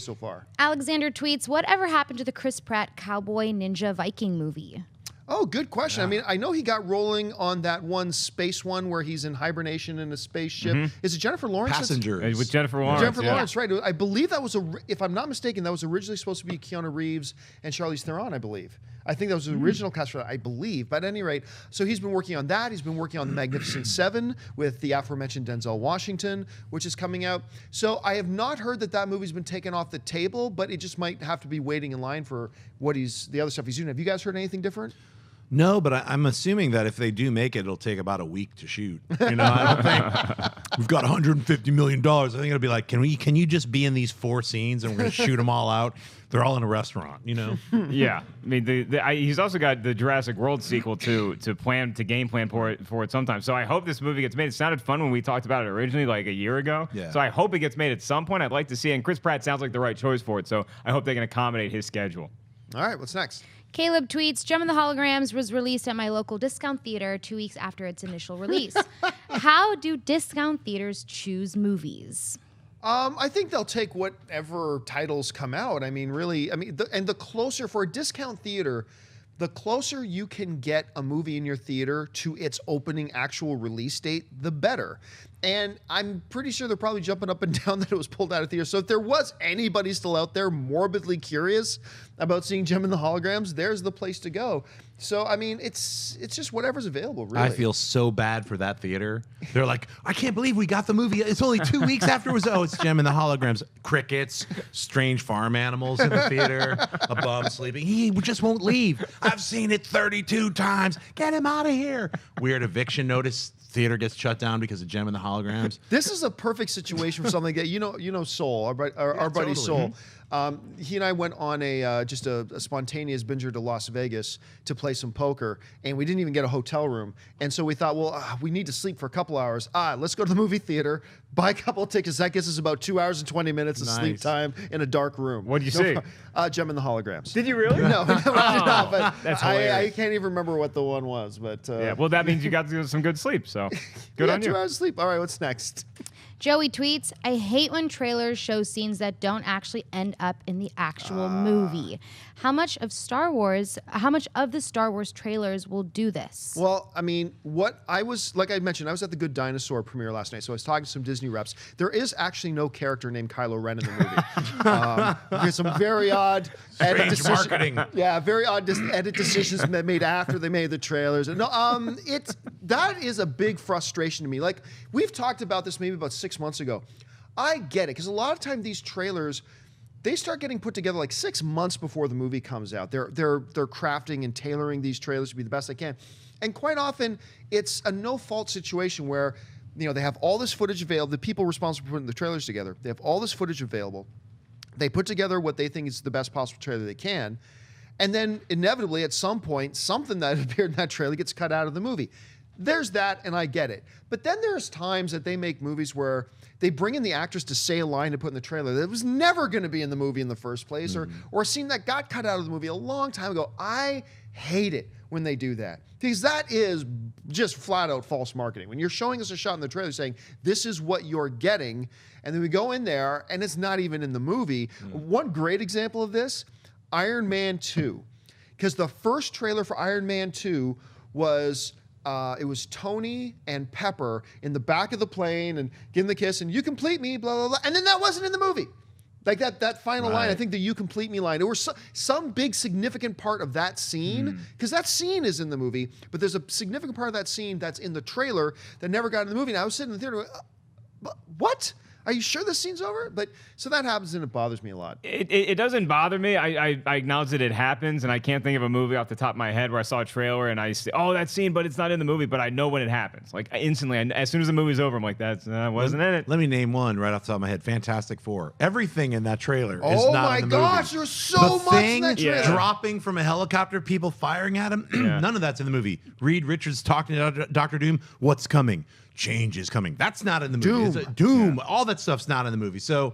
so far. Alexander tweets, whatever happened to the Chris Pratt Cowboy Ninja Viking movie? Oh, good question. Yeah. I mean, I know he got rolling on that one space one where he's in hibernation in a spaceship. Is it Jennifer Lawrence? Passengers. With Jennifer Lawrence. Jennifer Lawrence, right. I believe that was, if I'm not mistaken, that was originally supposed to be Keanu Reeves and Charlize Theron, I believe. I think that was the original cast for that, I believe. But at any rate, so he's been working on that. He's been working on The Magnificent Seven with the aforementioned Denzel Washington, which is coming out. So I have not heard that movie's been taken off the table, but it just might have to be waiting in line for the other stuff he's doing. Have you guys heard anything different? No, but I'm assuming that if they do make it, it'll take about a week to shoot. You know, I don't think we've got $150 million. I think it'll be like, can you just be in these 4 scenes and we're going to shoot them all out? They're all in a restaurant, you know? Yeah. I mean, he's also got the Jurassic World sequel to game plan for it sometime. So I hope this movie gets made. It sounded fun when we talked about it originally, like a year ago. Yeah. So I hope it gets made at some point. I'd like to see it. And Chris Pratt sounds like the right choice for it. So I hope they can accommodate his schedule. All right, what's next? Caleb tweets, Gem of the Holograms was released at my local discount theater 2 weeks after its initial release. How do discount theaters choose movies? I think they'll take whatever titles come out. I mean, really, the closer for a discount theater, the closer you can get a movie in your theater to its opening actual release date, the better. And I'm pretty sure they're probably jumping up and down that it was pulled out of theater. So if there was anybody still out there morbidly curious about seeing Gem and the Holograms, there's the place to go. So, I mean, it's just whatever's available, really. I feel so bad for that theater. They're like, I can't believe we got the movie. It's only 2 weeks after it was. Oh, it's Gem and the Holograms. Crickets, strange farm animals in the theater, a bum sleeping. He just won't leave. I've seen it 32 times. Get him out of here. Weird eviction notice. Theater gets shut down because of Gem and the Holograms. This is a perfect situation for something that you know Soul, our buddy totally. Soul. He and I went on just a spontaneous binger to Las Vegas to play some poker, and we didn't even get a hotel room. And so we thought, well, we need to sleep for a couple hours. Let's go to the movie theater, buy a couple of tickets. That gets us about 2 hours and 20 minutes of sleep time in a dark room. What'd you see? Gem and the Holograms. Did you really? No, we did not. But that's I can't even remember what the one was. But yeah, well, that means you got some good sleep. So good on you. 2 hours of sleep. All right, what's next? Joey tweets, I hate when trailers show scenes that don't actually end up in the actual movie. How much of the Star Wars trailers will do this? Well, I mean, like I mentioned, I was at the Good Dinosaur premiere last night, so I was talking to some Disney reps. There is actually no character named Kylo Ren in the movie. There's some very odd marketing. Yeah, very odd edit decisions made after they made the trailers. No, that is a big frustration to me. Like, we've talked about this maybe about 6 months ago. I get it, because a lot of time these trailers, they start getting put together like 6 months before the movie comes out. They're crafting and tailoring these trailers to be the best they can. And quite often, it's a no-fault situation where, they have all this footage available. The people responsible for putting the trailers together, they have all this footage available. They put together what they think is the best possible trailer they can. And then inevitably, at some point, something that appeared in that trailer gets cut out of the movie. There's that, and I get it. But then there's times that they make movies where they bring in the actress to say a line to put in the trailer that was never going to be in the movie in the first place, or a scene that got cut out of the movie a long time ago. I hate it when they do that, because that is just flat out false marketing. When you're showing us a shot in the trailer saying, this is what you're getting, and then we go in there and it's not even in the movie. One great example of this, Iron Man 2. Because the first trailer for Iron Man 2 was... it was Tony and Pepper in the back of the plane and giving the kiss and you complete me, blah, blah, blah. And then that wasn't in the movie. Like that final line, I think the you complete me line. There was some big significant part of that scene, because that scene is in the movie, but there's a significant part of that scene that's in the trailer that never got in the movie. And I was sitting in the theater going, what? Are you sure this scene's over? But so that happens and it bothers me a lot. It doesn't bother me. I acknowledge that it happens, and I can't think of a movie off the top of my head where I saw a trailer and I say, oh, that scene, but it's not in the movie, but I know when it happens. Like instantly, as soon as the movie's over, I'm like, that wasn't in it. Let me name one right off the top of my head. Fantastic Four. Everything in that trailer is not in the movie. Oh my gosh, there's so much in that trailer. Dropping from a helicopter, people firing at him, none of that's in the movie. Reed Richards talking to Dr. Doom, what's coming? Change is coming. That's not in the movie. Doom. All that stuff's not in the movie. So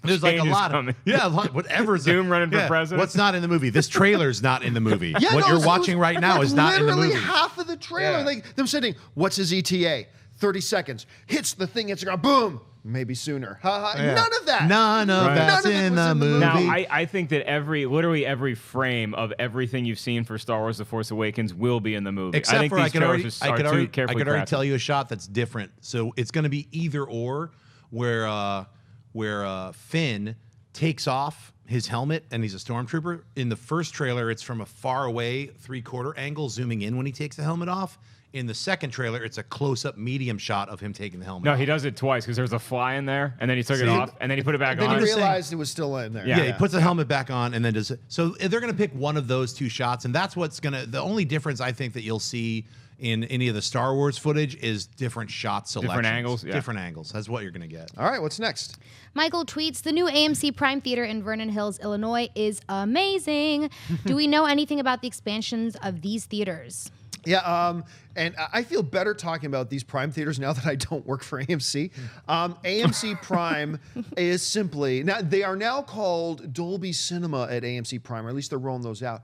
there's like a lot of whatever's Doom running for president. What's not in the movie? This trailer's not in the movie. What you're watching right now is not in the movie. Literally half of the trailer. Like them sitting, what's his ETA? 30 seconds. Hits the thing, hits the ground, boom. maybe sooner. Ha ha. Yeah. None of that. None of Right. that's None of it in was the in the movie. movie. Now, I think that literally every frame of everything you've seen for Star Wars: The Force Awakens will be in the movie. Except I think for these I could trailers already, are too carefully I could already crafted. tell you a shot that's different. So it's going to be either or, where Finn takes off his helmet and he's a stormtrooper. In the first trailer, it's from a far away 3/4 angle, zooming in when he takes the helmet off. In the second trailer, it's a close-up medium shot of him taking the helmet No, off. he does it twice because there's a fly in there, and then he took it See? off, and then he put it back Then on. he realized it was still in there. Yeah, he puts the helmet back on and then does it. So they're going to pick one of those two shots, and that's what's going to. The only difference I think that you'll see in any of the Star Wars footage is different shot selections. angles, yeah. Different angles. That's what you're going to get. All right, what's next? Michael tweets, the new AMC Prime Theater in Vernon Hills, Illinois is amazing. Do we know anything about the expansions of these theaters? Yeah, and I feel better talking about these Prime theaters now that I don't work for AMC. AMC Prime is simply, now they are now called Dolby Cinema at AMC Prime, or at least they're rolling those out.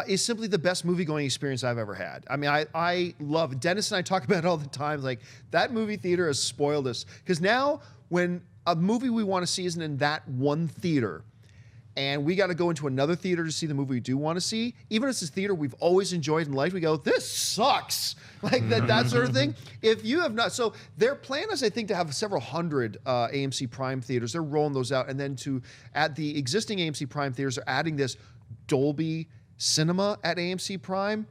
Is simply the best movie-going experience I've ever had. I mean, I love, Dennis and I talk about it all the time, like that movie theater has spoiled us. Because now when a movie we want to see isn't in that one theater, and we got to go into another theater to see the movie we do want to see, even if it's a theater we've always enjoyed and liked, we go, this sucks. Like that sort of thing. If you have not, so their plan is, I think, to have several hundred AMC Prime theaters. They're rolling those out. And then to add the existing AMC Prime theaters, they're adding this Dolby Cinema at AMC Prime.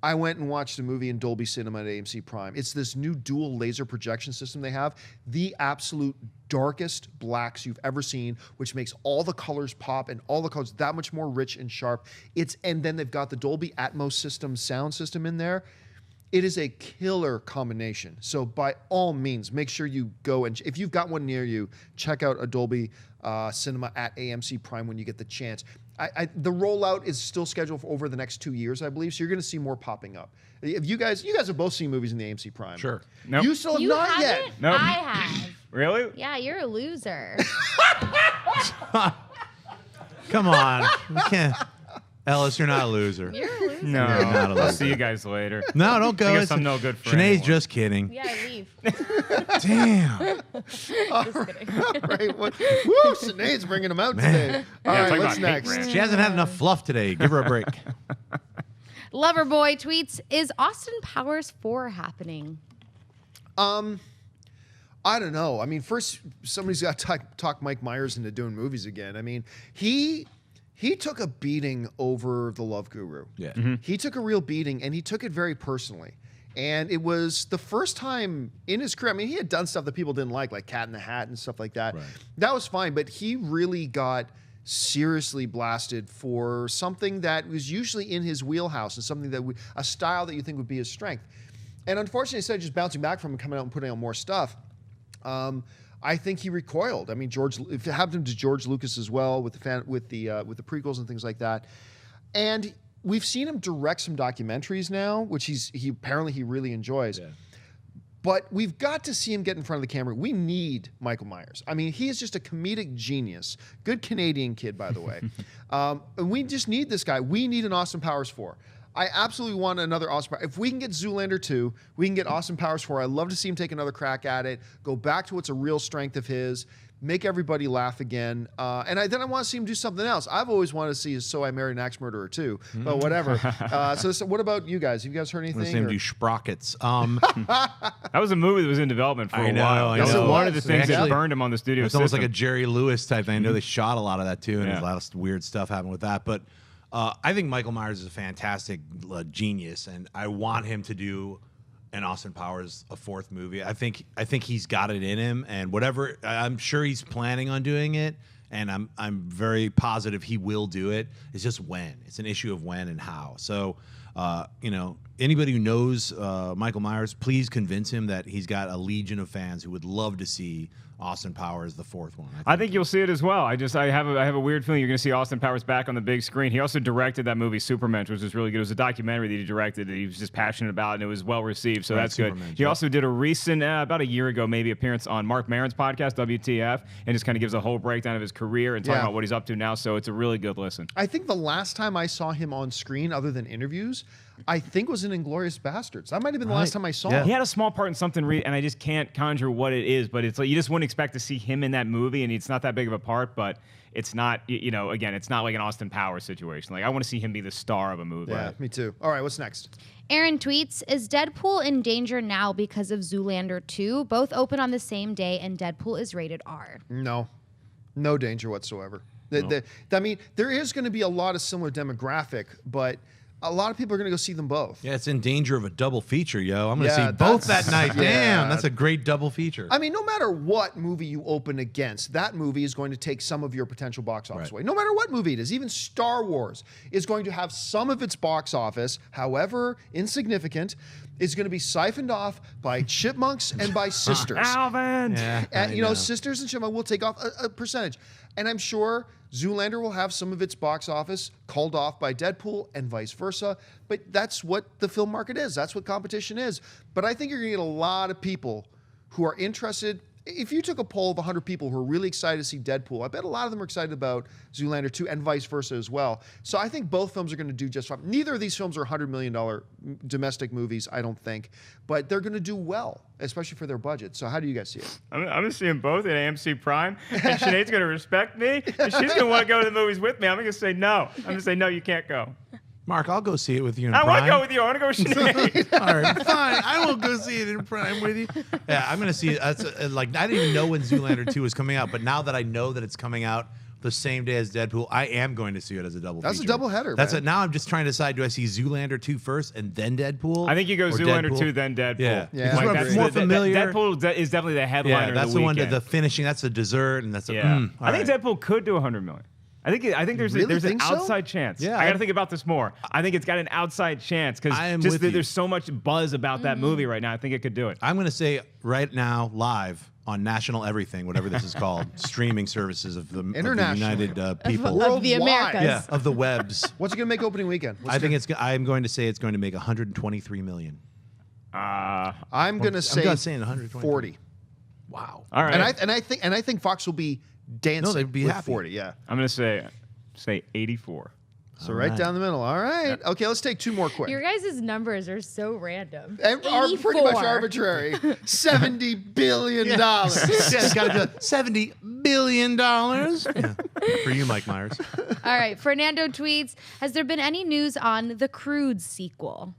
I went and watched a movie in Dolby Cinema at AMC Prime. It's this new dual laser projection system they have, the absolute darkest blacks you've ever seen, which makes all the colors pop and all the colors that much more rich and sharp. And then they've got the Dolby Atmos sound system in there. It is a killer combination. So by all means, make sure you go and if you've got one near you, check out a Dolby Cinema at AMC Prime when you get the chance. The rollout is still scheduled for over the next 2 years, I believe. So you're going to see more popping up. If you guys have both seen movies in the AMC Prime. Sure. Nope. You still have You not haven't? yet. Nope. I have. Really? Yeah, you're a loser. Come on. We can't. Ellis, you're not a loser. You're a loser. No. You're not a I'll loser. see you guys later. No, don't go. I guess It's- I'm no good for Sinead's anyone. just kidding. Yeah, leave. Damn. Just kidding. Right? Woo! Sinead's bringing them out today. All Yeah, right, talk what's about hate next? ranch. She hasn't had enough fluff today. Give her a break. Loverboy tweets, is Austin Powers 4 happening? I don't know. I mean, first somebody's got to talk Mike Myers into doing movies again. I mean, he took a beating over The Love Guru. Yeah. He took a real beating, and he took it very personally. And it was the first time in his career. I mean, he had done stuff that people didn't like Cat in the Hat and stuff like that. Right. That was fine, but he really got seriously blasted for something that was usually in his wheelhouse and something that a style that you think would be his strength. And unfortunately, instead of just bouncing back from and coming out and putting out more stuff, I think he recoiled. I mean, it happened to George Lucas as well with the prequels and things like that. And we've seen him direct some documentaries now, which he apparently really enjoys. Yeah. But we've got to see him get in front of the camera. We need Michael Myers. I mean, he is just a comedic genius. Good Canadian kid, by the way. And we just need this guy. We need an Austin Powers 4. I absolutely want another Austin Powers. If we can get Zoolander 2, we can get Austin Powers 4. I'd love to see him take another crack at it, go back to what's a real strength of his, make everybody laugh again. And then I want to see him do something else. I've always wanted to see his So I Married an Axe Murderer 2, but whatever. So what about you guys? Have you guys heard I'm anything? going to see him or- do sprockets. That was a movie that was in development for I a know, while. I That's know. one of the things that Actually, burned him on the studio It's almost like a system. Jerry Lewis type thing. I know they shot a lot of that too, and Yeah. there's a lot of weird stuff happened with that. But I think Michael Myers is a fantastic genius, and I want him to do an Austin Powers a 4th movie. I think he's got it in him, and whatever. I'm sure he's planning on doing it, and I'm very positive he will do it. It's just when. It's an issue of when and how. So. Anybody who knows Michael Myers, please convince him that he's got a legion of fans who would love to see Austin Powers the 4th one. I think you'll see it as well. I have a weird feeling you're going to see Austin Powers back on the big screen. He also directed that movie Supermensch, which was really good. It was a documentary that he directed that he was just passionate about, and it was well received. So Right, that's good. Supermensch, He yeah. also did a recent, about a year ago, maybe appearance on Mark Maron's podcast WTF, and just kind of gives a whole breakdown of his career and talking Yeah. about what he's up to now. So it's a really good listen. I think the last time I saw him on screen, other than interviews, I think was in Inglourious Bastards. That might have been the last time I saw him. He had a small part in something, and I just can't conjure what it is. But it's like you just wouldn't expect to see him in that movie, and it's not that big of a part. But it's not, again, it's not like an Austin Powers situation. Like I want to see him be the star of a movie. Yeah, me too. All right, what's next? Aaron tweets, is Deadpool in danger now because of Zoolander 2? Both open on the same day, and Deadpool is rated R. No danger whatsoever. I mean, there is going to be a lot of similar demographic, but a lot of people are going to go see them both. Yeah, it's in danger of a double feature, yo. I'm going to see both that night. Damn, that's a great double feature. I mean, no matter what movie you open against, that movie is going to take some of your potential box office away. No matter what movie it is, even Star Wars is going to have some of its box office, however insignificant, is going to be siphoned off by chipmunks and by sisters. Alvin! Yeah, and, sisters and chipmunks will take off a percentage. And I'm sure Zoolander will have some of its box office called off by Deadpool and vice versa. But that's what the film market is. That's what competition is. But I think you're going to get a lot of people who are interested. If you took a poll of 100 people who are really excited to see Deadpool, I bet a lot of them are excited about Zoolander 2 and vice versa as well. So I think both films are going to do just fine. Neither of these films are $100 million domestic movies, I don't think. But they're going to do well, especially for their budget. So how do you guys see it? I'm going to see them both at AMC Prime, and Sinead's going to respect me, and she's going to want to go to the movies with me. I'm going to say no. I'm going to say, no, you can't go. Mark, I'll go see it with you in I Prime. want to go with you. I want to go with Sinead. All right, fine. I will go see it in Prime with you. Yeah, I'm going to see it. I didn't even know when Zoolander 2 was coming out, but now that I know that it's coming out the same day as Deadpool, I am going to see it as a double That's feature. a double header, That's man. it. Now I'm just trying to decide, do I see Zoolander 2 first and then Deadpool? I think you go Or Zoolander Deadpool? 2, then Deadpool. Yeah. Yeah, Because I we're agree. more familiar. Deadpool is definitely the headliner Yeah, that's of the the one weekend. that the finishing, that's the dessert, and that's Yeah. all I think right. Deadpool could do 100 million. I think there's Really an think so? outside chance. Yeah, I got to think about this more. I think it's got an outside chance because I am with you. there's so much buzz about that movie right now. I think it could do it. I'm going to say right now, live on National Everything, whatever this is called, streaming services of the International. United people. Of the Worldwide. Americas. Yeah, of the webs. What's it going to make opening weekend? I'm going to say it's going to make 123 million. I'm going to say I'm saying 123. 40. Wow. All right. And I think Fox will be dancing No, they'd be with happy. 40, yeah. I'm going to say 84. So right down the middle. All right. Okay, let's take two more quick. Your guys' numbers are so random. And are pretty much 84. arbitrary. $70 billion. Yeah, it's got to be $70 billion. Yeah. For you, Mike Myers. All right. Fernando tweets, has there been any news on the Croods sequel?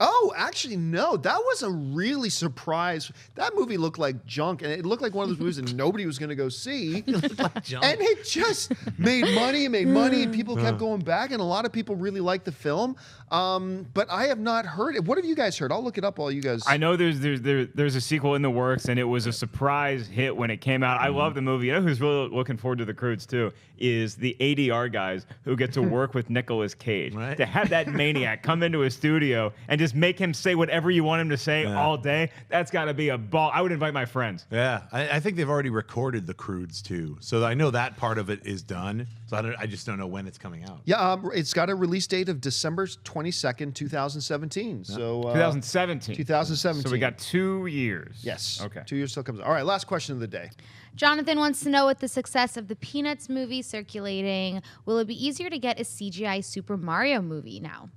Oh, actually, no. That was a really surprise. That movie looked like junk, and it looked like one of those movies that nobody was going to go see. And it just made money, and people kept going back, and a lot of people really liked the film. But I have not heard it. What have you guys heard? I'll look it up while you guys... I know there's a sequel in the works, and it was a surprise hit when it came out. I love the movie. You know who's really looking forward to the Croods too is the ADR guys who get to work with Nicolas Cage. Right. To have that maniac come into a studio and just make him say whatever you want him to say all day, that's got to be a ball. I would invite my friends. Yeah, I think they've already recorded the Croods too, so I know that part of it is done. So I just don't know when it's coming out. Yeah, it's got a release date of December 22nd, 2017. So 2017. 2017. So we got 2 years. Yes. Okay. 2 years still comes. All right, last question of the day. Jonathan wants to know, with the success of the Peanuts movie circulating, will it be easier to get a CGI Super Mario movie now?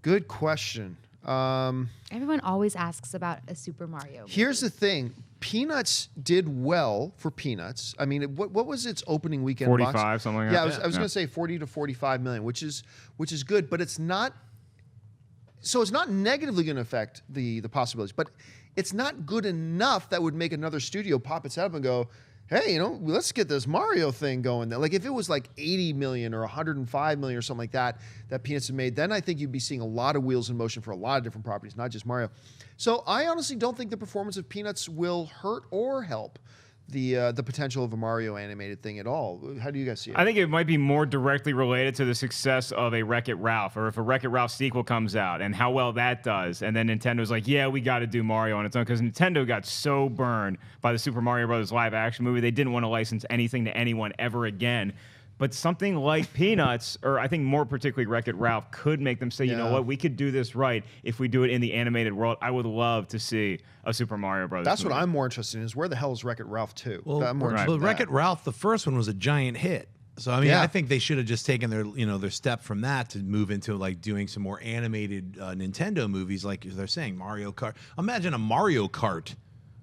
Good question. Everyone always asks about a Super Mario movie. Here's the thing. Peanuts did well for Peanuts. I mean, what was its opening weekend 45, box? something like Yeah, that. I was going to say 40 to 45 million, which is good, but it's not. So it's not negatively going to affect the possibilities, but it's not good enough that would make another studio pop its head up and go, hey, let's get this Mario thing going. Like if it was like 80 million or 105 million or something like that Peanuts had made, then I think you'd be seeing a lot of wheels in motion for a lot of different properties, not just Mario. So I honestly don't think the performance of Peanuts will hurt or help the potential of a Mario animated thing at all. How do you guys see it? I think it might be more directly related to the success of a Wreck-It Ralph, or if a Wreck-It Ralph sequel comes out and how well that does. And then Nintendo's like, yeah, we got to do Mario on its own, because Nintendo got so burned by the Super Mario Bros. Live action movie, they didn't want to license anything to anyone ever again. But something like Peanuts, or I think more particularly Wreck-It Ralph, could make them say, you know what, we could do this right if we do it in the animated world. I would love to see a Super Mario Bros. That's movie. what I'm more interested in, is where the hell is Wreck-It Ralph 2? Well, I'm more interested in that. Wreck-It Ralph, the first one was a giant hit. So I mean, Yeah. I think they should have just taken their step from that to move into like doing some more animated Nintendo movies, like they're saying Mario Kart. Imagine a Mario Kart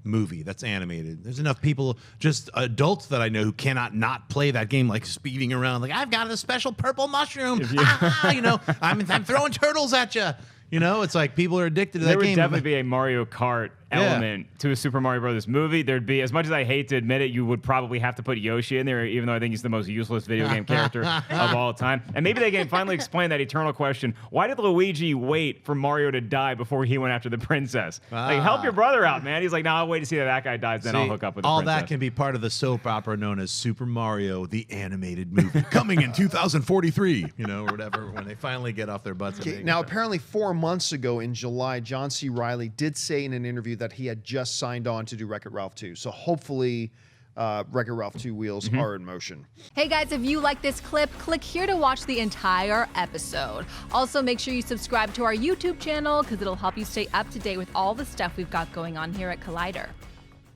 movie that's animated. There's enough people, just adults that I know, who cannot not play that game, like speeding around, like I've got a special purple mushroom. I'm throwing turtles at you. It's like people are addicted to that There game. would definitely be a Mario Kart element to a Super Mario Brothers movie. There'd be, as much as I hate to admit it, you would probably have to put Yoshi in there, even though I think he's the most useless video game character of all time. And maybe they can finally explain that eternal question: why did Luigi wait for Mario to die before he went after the princess? Like, help your brother out, man. He's like, no, I'll wait to see that guy dies, then I'll hook up with the all princess. that can be part of the soap opera known as Super Mario, the animated movie, coming in 2043, or whatever, when they finally get off their butts. Okay, now, apparently 4 months ago in July, John C. Reilly did say in an interview that he had just signed on to do Wreck-It Ralph 2. So hopefully Wreck-It Ralph 2 wheels are in motion. Hey guys, if you like this clip, click here to watch the entire episode. Also, make sure you subscribe to our YouTube channel because it'll help you stay up to date with all the stuff we've got going on here at Collider.